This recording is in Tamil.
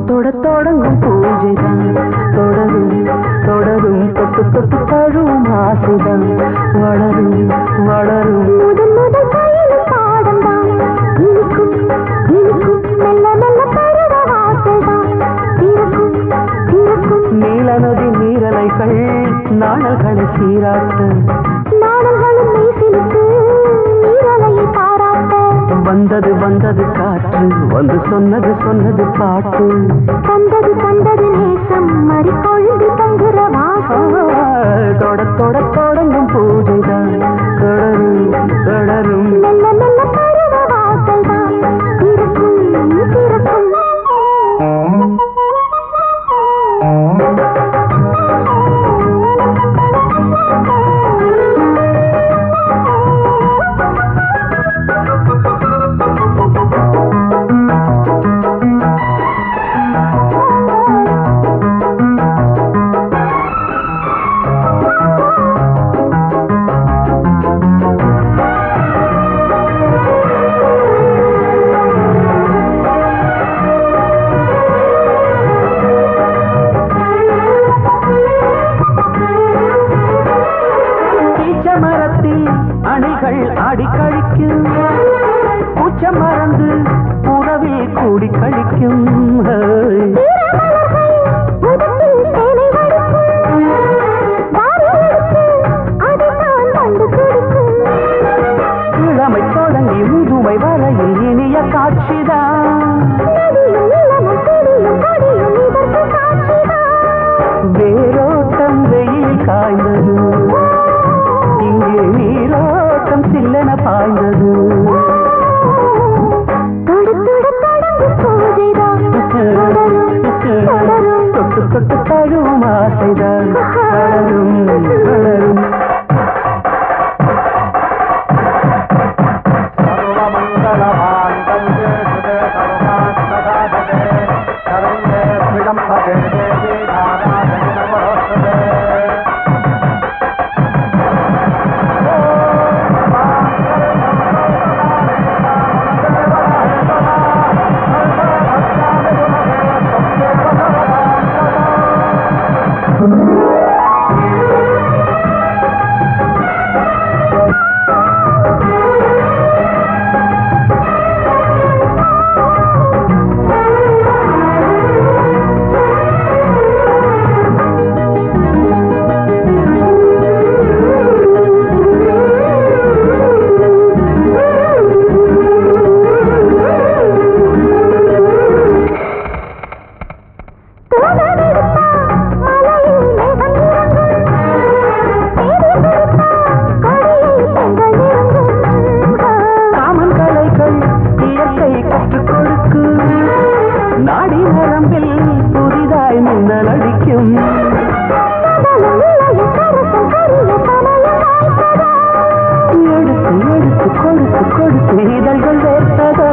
தொடங்கும் பூஜைதான் தொடரும் தொடரும் தொட்டு தொட்டு தழுவும் ஆசைதான் வளரும் வளரும் முதல் முதல் பயிலும் பாடம்தான் இனிக்கும் இனிக்கும் மெல்ல மெல்ல பருவ வாசல்தான் திறக்கும் திறக்கும் நீல நதி நீரலைகள் நாணல்களை சீராட்ட நாணல்களும் மெய்சிலுக்கு நீரலையை பாராட்ட வந்தது வந்தது காற்று வந்து சொன்னது சொன்னது பாட்டு கண்டது கண்டது நேசம் மறி கொழுந்து தங்குற வாசம் தொடங்கும் பூஜைதான் தொடரும் தொடரும் மெல்ல மெல்ல பருவ வாசல்தான் திறக்கும் திறக்கும் அணிகள் ஆடி கழிக்கும் பூச்ச மறந்து உறவில் கூடி கழிக்கும் இளமை தொடங்கி முதுமை வரையில் இனிய காட்சிதான் வேரோட்டம் வெயில் காய்ந்தது இங்கே நீரோட்டம் சில்லென பாய்ந்தது தொட்டு தொட்டு தழுவும் ஆசைதான் வளரும் வளரும் நாடி நரம்பில் புதிதாய் மின்னல் அடிக்கும் எடுத்து எடுத்து கொடுத்து கொடுத்து இதழ்கள் வேர்த்ததோ